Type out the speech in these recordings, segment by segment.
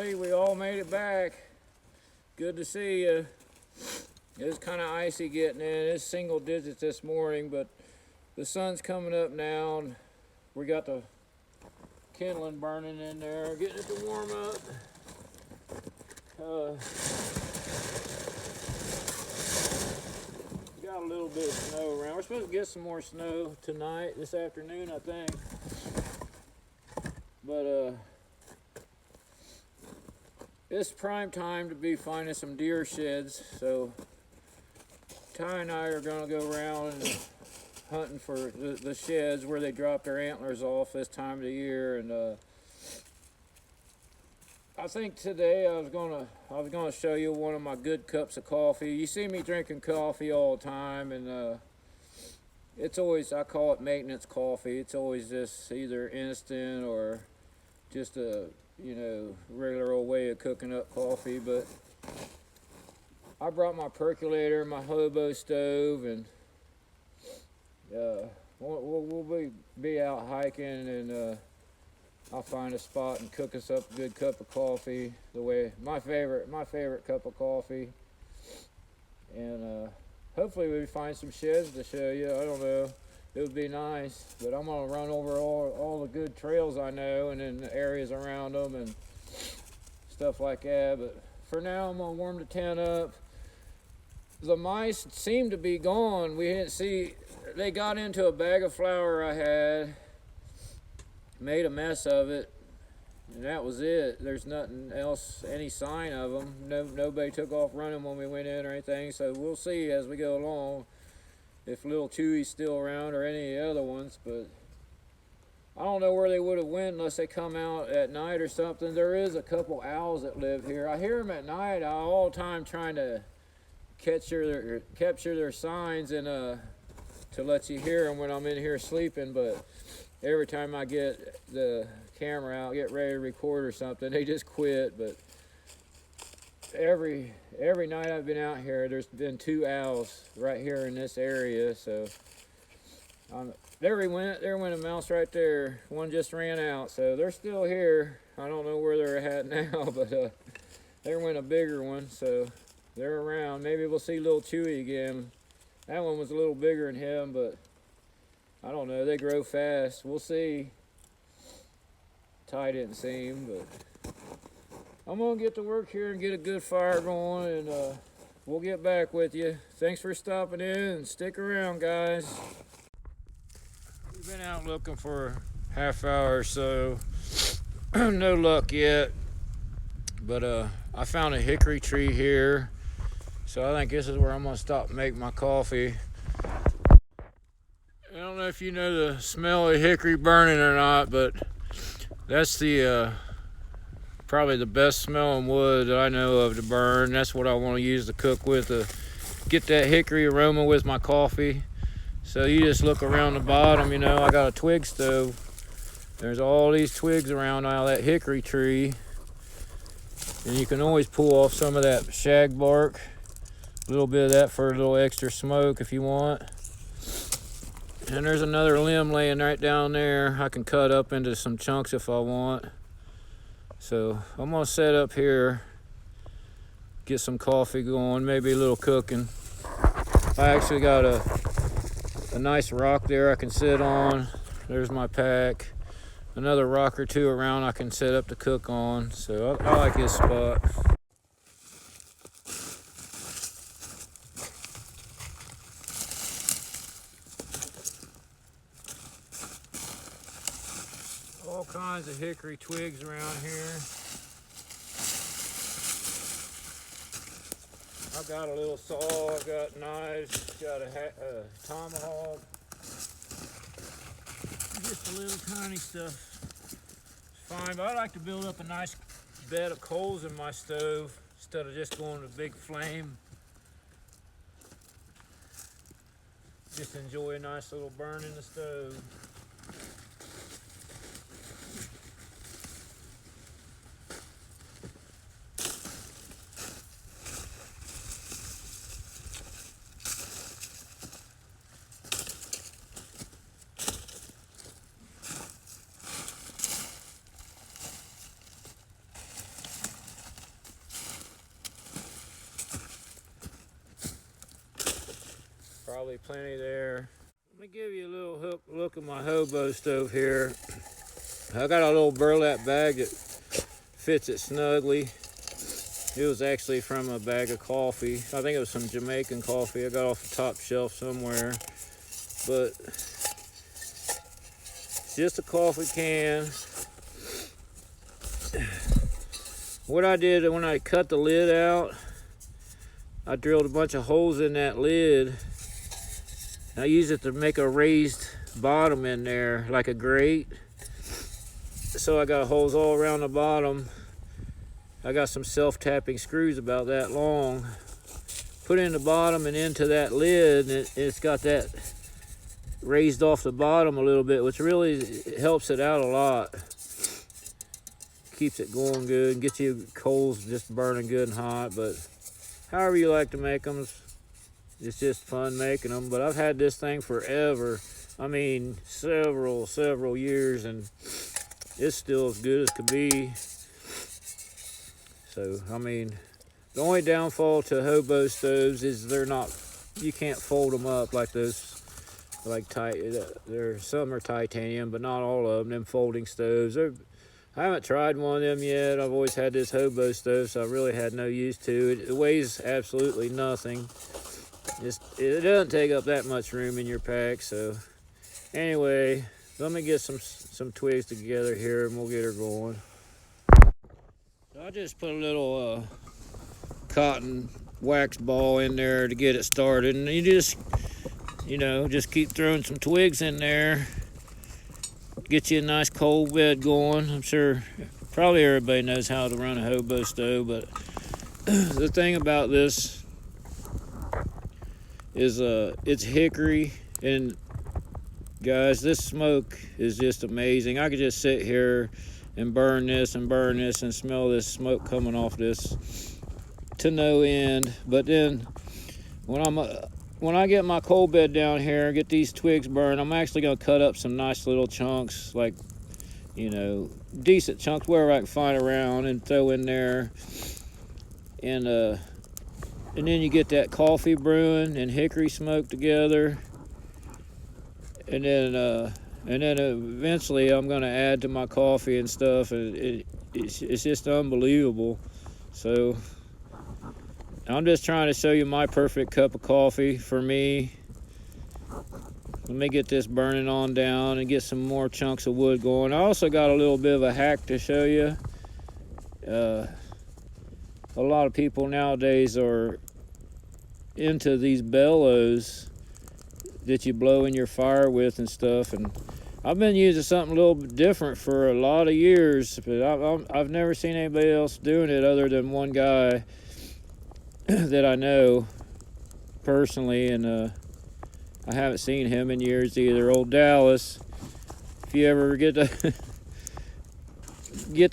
family, we all made it back. Good to see you. It was kind of icy getting in. It's single digits this morning, but the sun's coming up now, and we got the kindling burning in there, getting it to warm up. Got a little bit of snow around. We're supposed to get some more snow tonight, this afternoon, I think. But it's prime time to be finding some deer sheds, so Ty and I are going to go around and hunting for the sheds where they drop their antlers off this time of the year. And I think today I was gonna show you one of my good cups of coffee. You see me drinking coffee all the time, and it's always, I call it maintenance coffee. It's always just either instant or just a regular old way of cooking up coffee. But I brought my percolator, my hobo stove, and we'll be out hiking, and I'll find a spot and cook us up a good cup of coffee, the way my favorite cup of coffee. And hopefully we find some sheds to show you. I don't know, it would be nice, but I'm gonna run over all the good trails I know, and then the areas around them and stuff like that. But for now, I'm gonna warm the tent up. The mice seem to be gone. We didn't see, they got into a bag of flour I had, made a mess of it, and that was it. There's nothing else, any sign of them. Nobody took off running when we went in or anything, so we'll see as we go along if little Chewy's still around or any of the other ones. But I don't know where they would have went unless they come out at night or something. There is a couple owls that live here. I hear them at night all the time, trying to capture their signs and to let you hear them when I'm in here sleeping. But every time I get the camera out, get ready to record or something, they just quit. But every night I've been out here, there's been 2 owls right here in this area. So there went a mouse right there. One just ran out, so they're still here. I don't know where they're at now, but there went a bigger one, so they're around. Maybe we'll see little Chewy again. That one was a little bigger than him, but I don't know, they grow fast. We'll see. Ty didn't see him, but I'm gonna get to work here and get a good fire going, and we'll get back with you. Thanks for stopping in, and stick around, guys. We've been out looking for a half hour or so. No luck yet, but I found a hickory tree here, so I think this is where I'm gonna stop and make my coffee. I don't know if you know the smell of hickory burning or not, but that's the probably the best smelling wood that I know of to burn. That's what I want to use to cook with, to get that hickory aroma with my coffee. So you just look around the bottom, I got a twig stove. There's all these twigs around out of that hickory tree, and you can always pull off some of that shag bark, a little bit of that for a little extra smoke if you want. And there's another limb laying right down there. I can cut up into some chunks if I want. So I'm gonna set up here, get some coffee going, maybe a little cooking. I actually got a nice rock there I can sit on. There's my pack. Another rock or two around I can set up to cook on. So I like this spot. All kinds of hickory twigs around here. I've got a little saw, I've got knives, got a tomahawk. Just a little tiny stuff. It's fine, but I like to build up a nice bed of coals in my stove instead of just going to a big flame. Just enjoy a nice little burn in the stove. probably plenty there. Let me give you a little look at my hobo stove here. I got a little burlap bag that fits it snugly. It was actually from a bag of coffee. I think it was some Jamaican coffee I got off the top shelf somewhere. But it's just a coffee can. What I did when I cut the lid out, I drilled a bunch of holes in that lid. I used it to make a raised bottom in there, like a grate. So I got holes all around the bottom. I got some self-tapping screws about that long. Put in the bottom and into that lid, and it's got that raised off the bottom a little bit, which really helps it out a lot. Keeps it going good, gets you coals just burning good and hot. But however you like to make them, it's just fun making them. But I've had this thing forever. I mean, several years, and it's still as good as could be. So, I mean, the only downfall to hobo stoves is you can't fold them up like those, some are titanium, but not all of them folding stoves. I haven't tried one of them yet. I've always had this hobo stove, so I really had no use to it. It weighs absolutely nothing. It doesn't take up that much room in your pack. So anyway, let me get some twigs together here and we'll get her going. So I just put a little cotton wax ball in there to get it started, and you just keep throwing some twigs in there. Get you a nice coal bed going. I'm sure probably everybody knows how to run a hobo stove, but the thing about this is it's hickory, and guys, this smoke is just amazing. I could just sit here and burn this and smell this smoke coming off this to no end. But then when I get my coal bed down here, get these twigs burned, I'm actually going to cut up some nice little chunks, like, decent chunks wherever I can find around, and throw in there. And then you get that coffee brewing and hickory smoke together. And then eventually I'm going to add to my coffee and stuff, and it's just unbelievable. So I'm just trying to show you my perfect cup of coffee for me. Let me get this burning on down and get some more chunks of wood going. I also got a little bit of a hack to show you. A lot of people nowadays are into these bellows that you blow in your fire with and stuff, and I've been using something a little bit different for a lot of years, but I've never seen anybody else doing it other than one guy that I know personally, and I haven't seen him in years either. Old Dallas, if you ever get to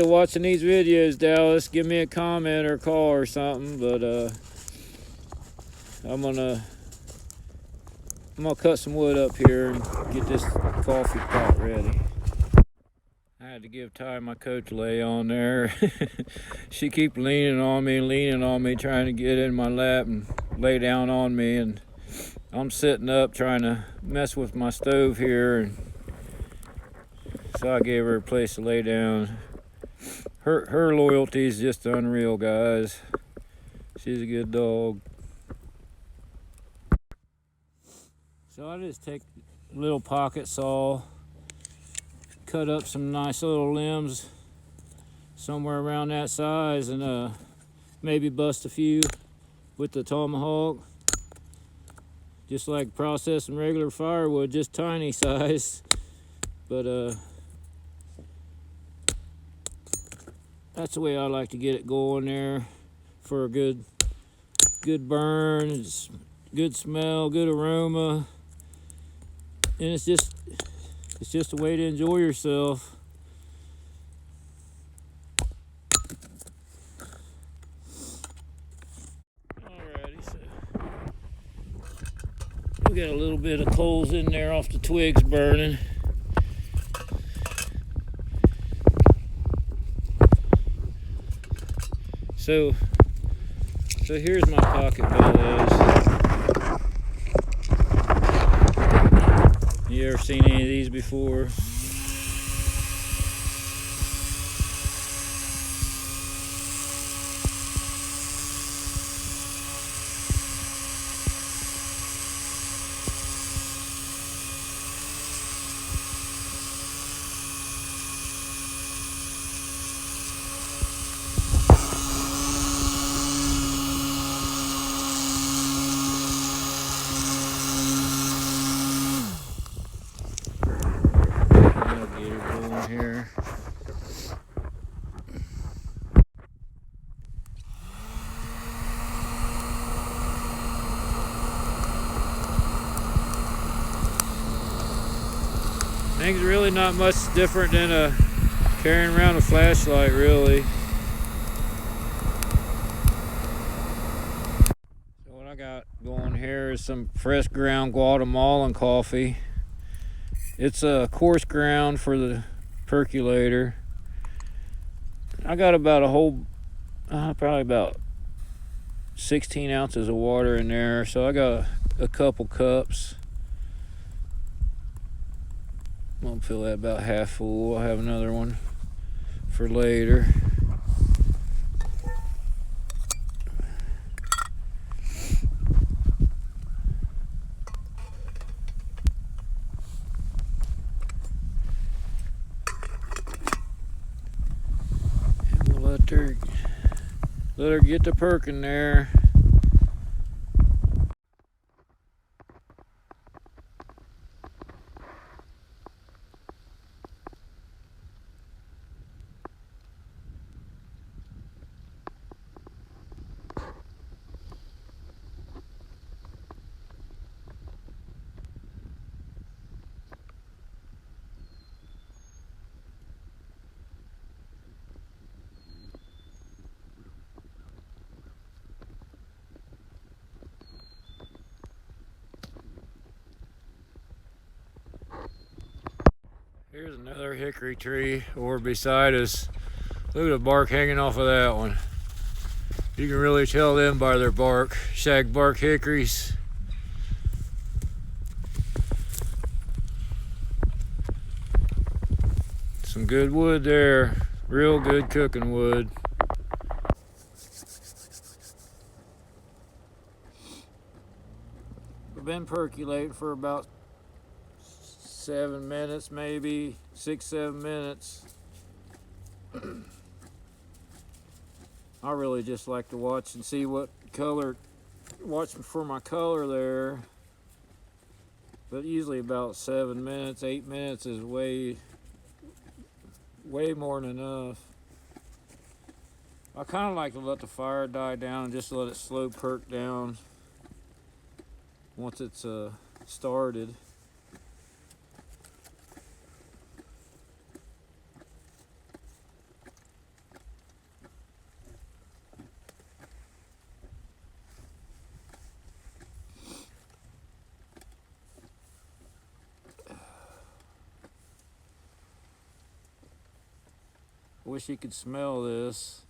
watching these videos, Dallas, give me a comment or call or something. But I'm gonna cut some wood up here and get this coffee pot ready. I had to give Ty my coach lay on there. She keep leaning on me, trying to get in my lap and lay down on me, and I'm sitting up trying to mess with my stove here, and so I gave her a place to lay down. Her loyalty is just unreal, guys. She's a good dog. So I just take a little pocket saw, cut up some nice little limbs somewhere around that size, and maybe bust a few with the tomahawk, just like processing regular firewood, just tiny size. But that's the way I like to get it going there, for a good burn. It's good smell, good aroma, and it's just a way to enjoy yourself. Alrighty, so we got a little bit of coals in there off the twigs burning. So here's my pocket bellows. You ever seen any of these before? I'll get it going here. Things really not much different than carrying around a flashlight, really. So what I got going here is some fresh ground Guatemalan coffee. It's a coarse ground for the percolator. I got about a whole, probably about 16 ounces of water in there. So I got a couple cups. I'm gonna fill that about half full. I'll have another one for later. And we'll let her get to perking there. Here's another hickory tree over beside us. Look at the bark hanging off of that one. You can really tell them by their bark. Shag bark hickories. Some good wood there. Real good cooking wood. We've been percolating for about 7 minutes, maybe 6-7 minutes. I really just like to watch and see what color, watch for my color there. But usually about 7 minutes, 8 minutes is way more than enough. I kind of like to let the fire die down and just let it slow perk down once it's started. Wish you could smell this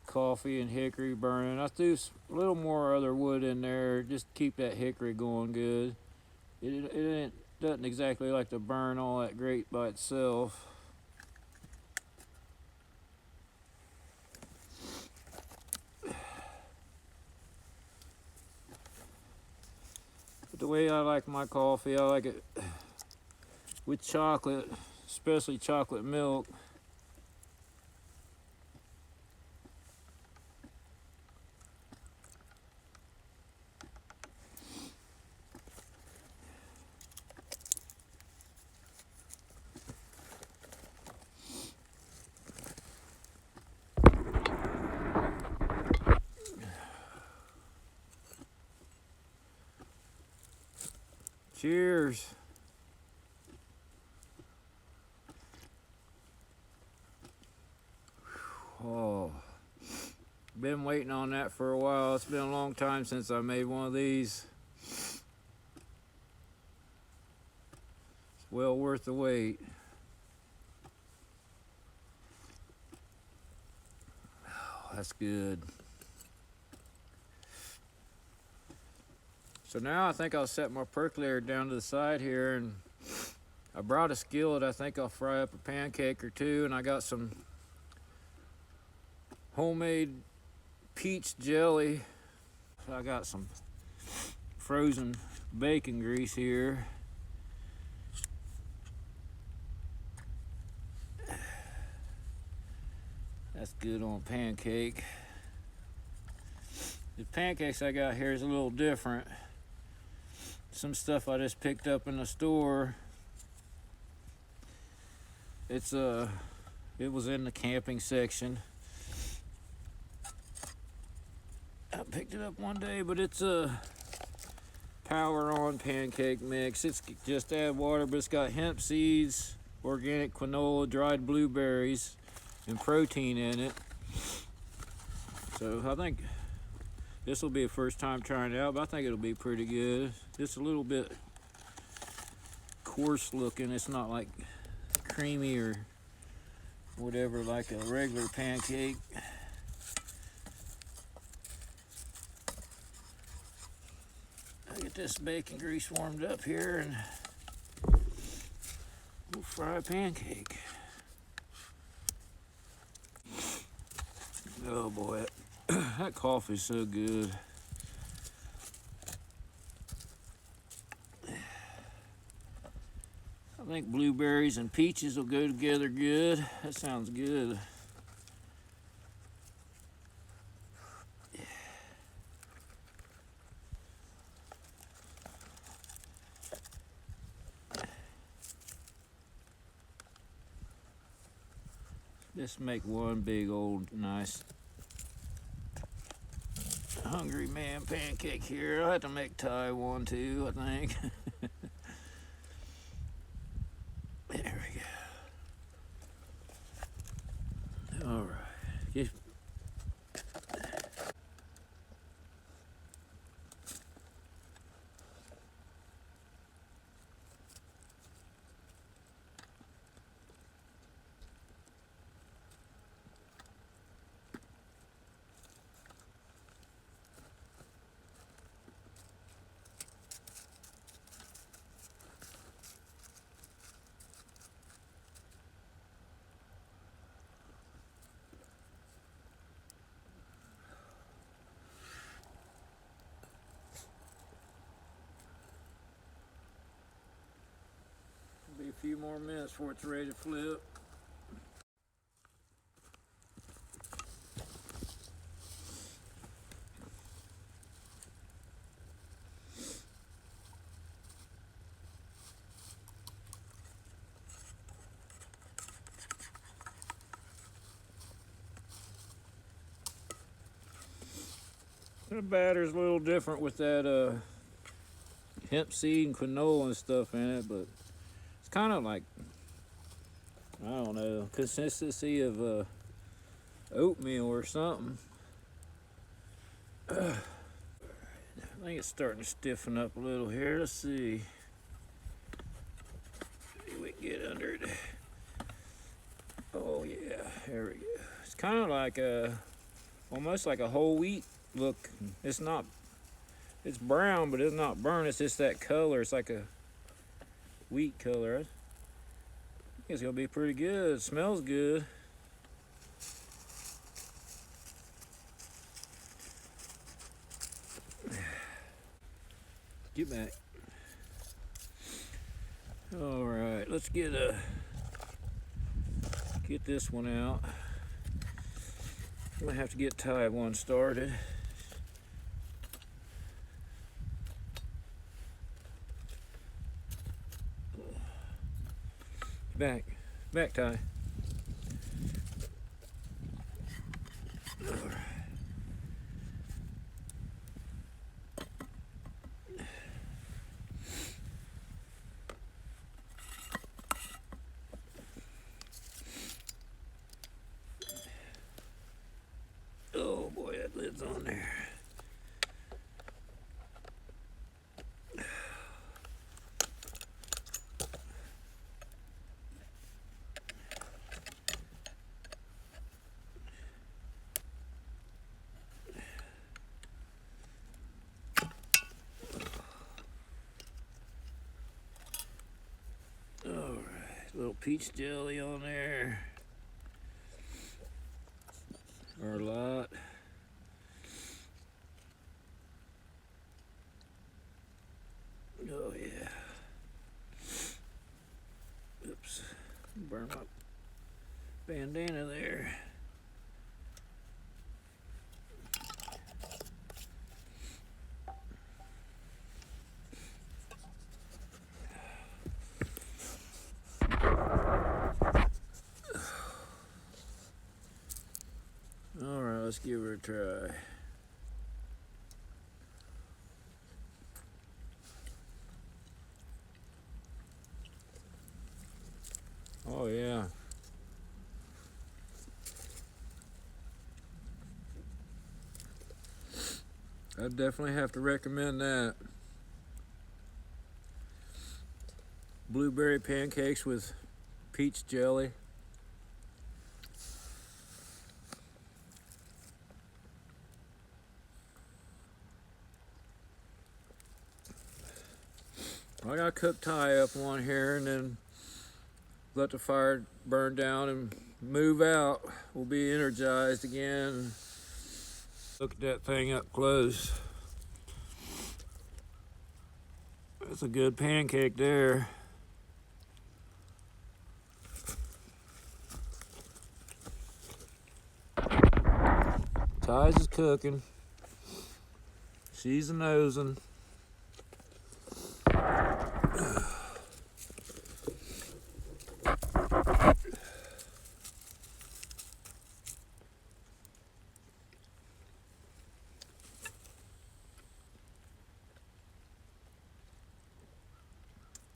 coffee and hickory burning. I threw a little more other wood in there just to keep that hickory going good. It doesn't exactly like to burn all that great by itself. But the way I like my coffee, I like it with chocolate, especially chocolate milk. Cheers. Oh, been waiting on that for a while. It's been a long time since I made one of these. It's well worth the wait. Oh, that's good. So now I think I'll set my percolator down to the side here and I brought a skillet. I think I'll fry up a pancake or two, and I got some homemade peach jelly. So I got some frozen bacon grease here. That's good on pancake. The pancakes I got here is a little different. Some stuff I just picked up in the store. It was in the camping section. I picked it up one day, but it's a power on pancake mix. It's just add water, but it's got hemp seeds, organic quinoa, dried blueberries, and protein in it. So I think this will be a first time trying it out, but I think it'll be pretty good. It's a little bit coarse looking. It's not like creamy or whatever like a regular pancake. I'll get this bacon grease warmed up here and we'll fry a pancake. Oh boy, that coffee's so good. I think blueberries and peaches will go together good. That sounds good. Just make one big old nice hungry man pancake here. I'll have to make Ty one too, I think. There we go. All right. Be a few more minutes before it's ready to flip. The batter's a little different with that hemp seed and quinoa and stuff in it, but it's kind of like, I don't know, consistency of oatmeal or something. I think it's starting to stiffen up a little here. Let's see. Maybe we can get under it. Oh yeah, there we go. It's kind of like almost like a whole wheat look. It's not, it's brown, but it's not burnt. It's just that color. It's like a wheat color. I think it's gonna be pretty good. It smells good. Get back. All right, let's get this one out. I'm gonna have to get Ty one started. Back, Ty. All right. Oh boy, that lid's on there. All peach jelly on there. Or a lot. Oh yeah. Oops. Burn my bandana there. Alright, let's give her a try. Oh yeah. I'd definitely have to recommend that. Blueberry pancakes with peach jelly. I gotta cook Ty up one here and then let the fire burn down and move out. We'll be energized again. Look at that thing up close. That's a good pancake there. Ty's is cooking. She's a nosing.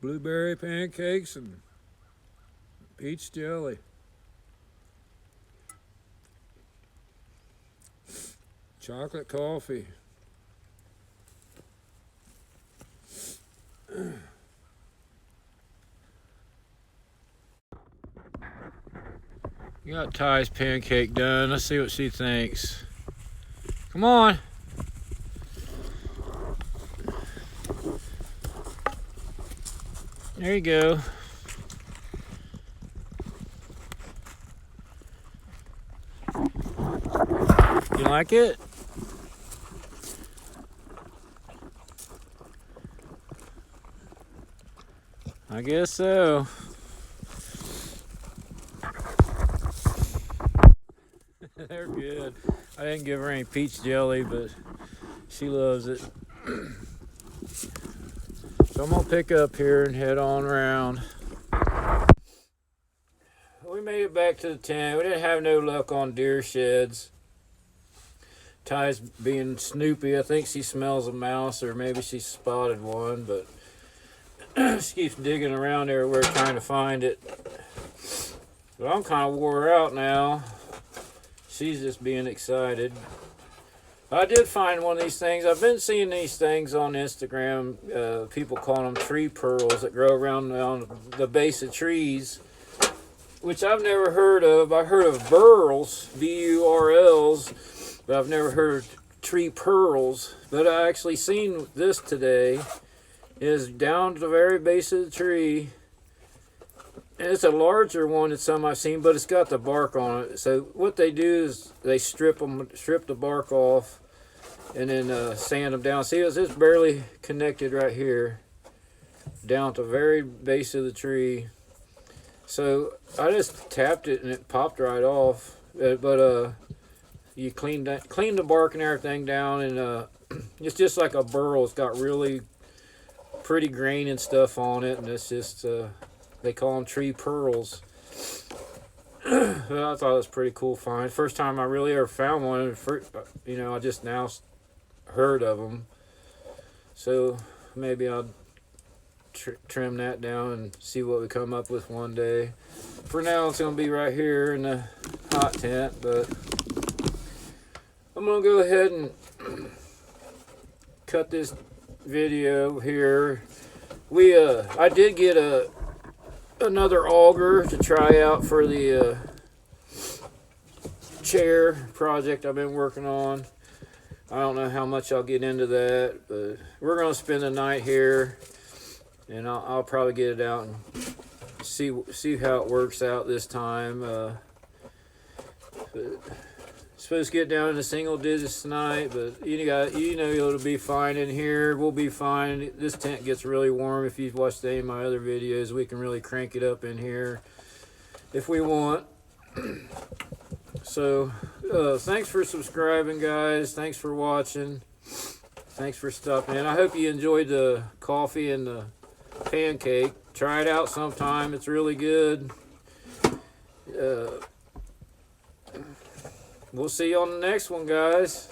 Blueberry pancakes and peach jelly. Chocolate coffee. You got Ty's pancake done. Let's see what she thinks. Come on. There you go. You like it? I guess so. They're good. I didn't give her any peach jelly, but she loves it. So I'm gonna pick up here and head on around. We made it back to the tent. We didn't have no luck on deer sheds. Ty's being snoopy. I think she smells a mouse, or maybe she spotted one, but she keeps digging around everywhere trying to find it. But I'm kind of wore out now. She's just being excited. I did find one of these things. I've been seeing these things on Instagram. People call them tree pearls that grow around on the base of trees, which I've never heard of. I've heard of burls, B-U-R-Ls, but I've never heard of tree pearls. But I actually seen this today. It is down to the very base of the tree. And it's a larger one than some I've seen, but it's got the bark on it. So what they do is they strip the bark off, and then sand them down. See, it's barely connected right here, down to the very base of the tree. So I just tapped it and it popped right off. But you clean the bark and everything down, and it's just like a burl. It's got really pretty grain and stuff on it, and it's just they call them tree pearls. Well, I thought it was a pretty cool find. First time I really ever found one. I just now heard of them. So maybe I'll trim that down and see what we come up with one day. For now, it's going to be right here in the hot tent, but I'm going to go ahead and cut this video here. I did get another auger to try out for the chair project I've been working on. I don't know how much I'll get into that, but we're going to spend the night here, and I'll probably get it out and see how it works out this time. Supposed to get down into single digits tonight, but you know it'll be fine in here. We'll be fine. This tent gets really warm. If you've watched any of my other videos, we can really crank it up in here if we want. So thanks for subscribing, guys. Thanks for watching. Thanks for stopping in. I hope you enjoyed the coffee and the pancake. Try it out sometime. It's really good. We'll see you on the next one, guys.